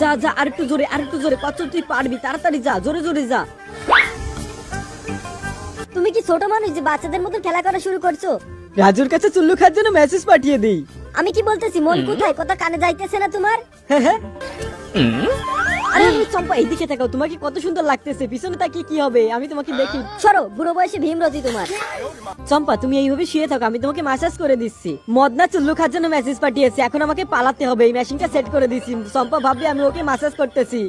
যা যা, আরেকটু জোরে, কত তুই পারবি, তাড়াতাড়ি যা, জোরে জোরে যা। তুমি কি ছোট মানুষ যে বাচ্চাদের মতো খেলা করা শুরু করছো? রাজুর কাছে চুল্লু খাওয়ার জন্য মেসেজ পাঠিয়ে দিই। আমি কি বলতেছি, মন কোথায়? কথা কানে যাইতেছে না তোমার? হ্যাঁ। আরে চম্পা, এইদিকে তাকাও, তোমাকে কত সুন্দর লাগতেছে, পিছনে তাকিয়ে কি হবে, আমি তোমাকে দেখি। সরো, বুড়ো বয়সে ভীমরতি তোমার। চম্পা, তুমি এইভাবে শুয়ে থাকো, আমি তোমাকে ম্যাসাজ করে দিচ্ছি। মদনা চুল্লু খাওয়ার জন্য মেসেজ পাঠিয়েছে, এখন আমাকে পালাতে হবে, এই মেশিনটা সেট করে দিচ্ছি। চম্পা ভাববে আমি ওকে ম্যাসাজ করতেছি।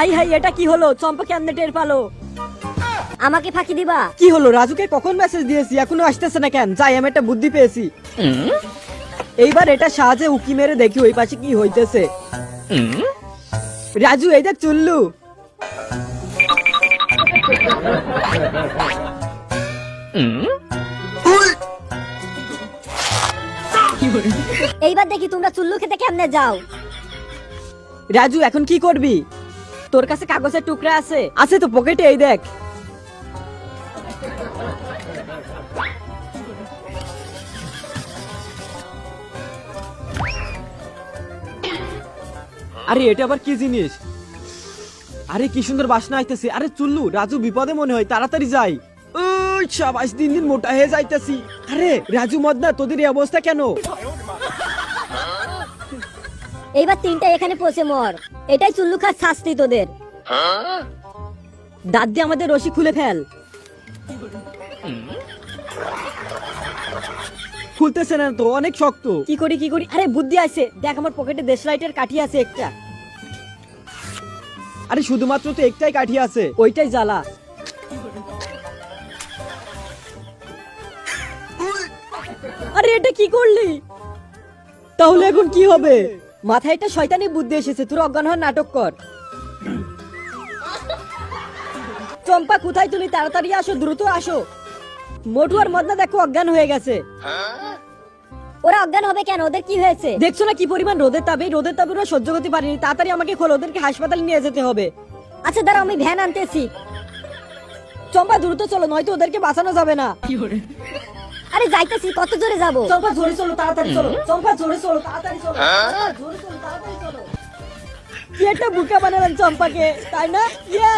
আই হাই, এটা কি হলো? চম্পা কেমনে টের পালো? আমাকে ফাঁকি দিবা? কি হলো? রাজুকে কখন মেসেজ দিয়েছি, এখনো আসতেছে না কেন? যাই, আমি একটা বুদ্ধি পেয়েছি। এইবার এটা সাহায্যে উকি মেরে দেখি ওই পাশে কি হইতেছে। রাজু, এই দেখ চুল্লু। এইবার দেখি তোমরা চুল্লু খেতে কেমনে যাও। রাজু, এখন কি করবি? তোর কাছে কাগজের টুকরা আছে? আছে তো পকেটে, এই দেখ। আরে এটা আবার কি জিনিস? আরে কি সুন্দর বাসনা আইতেছে। আরে চুল্লু, রাজু বিপদে মনে হয়, তাড়াতাড়ি যাই। ওই শাবাশ, দিন দিন মোটা হয়ে যাইতেছি। আরে রাজু, মদনা, তোদের এই অবস্থা কেন? এইবার তিনটা এখানে পৌঁছে মর। এটাই চুল্লু খাস শাস্তি তোদের। দাঁত দিয়ে আমাদের রশি খুলে ফেল। খুলতেছে না তো, অনেক শক্ত। কি করি? আরে বুদ্ধি আছে, দেখ আমার পকেটে দেশলাইটের কাঠি আছে একটা। আরে শুধুমাত্র তো একটাই কাঠি আছে, ওইটাই জ্বালা। আরে এটা কি করলি? তাহলে এখন কি হবে? মাথায় একটা শয়তানি বুদ্ধি এসেছে, তোর অজ্ঞান হওয়ার নাটক কর। চম্পা, কোথায় তুমি? তাড়াতাড়ি আসো, দ্রুত আসো। মোটু আর মদনা দেখো অজ্ঞান হয়ে গেছে। ওরা অজ্ঞান হবে কেন? ওদের কি হয়েছে? দেখছো না কি পরিমাণ রোদের তাপে ওরা সহ্য করতে পারেনি। তাড়াতাড়ি আমাকে খোলো, ওদেরকে হাসপাতালে নিয়ে যেতে হবে। আচ্ছা দাঁড়াও, আমি ভ্যান আনতেছি। চম্পা দ্রুত চলো, নয়তো ওদেরকে বাঁচানো যাবে না। আরে যাইতেছি, কত জোরে যাবো? চম্পা জোরে চলো, তাড়াতাড়ি চলো। চম্পা জোরে চলো, তাড়াতাড়ি চলো। জোরে চলো, তাড়াতাড়ি চলো। কি একটা বুকা বানালেন চম্পাকে, তাই না? ইয়ে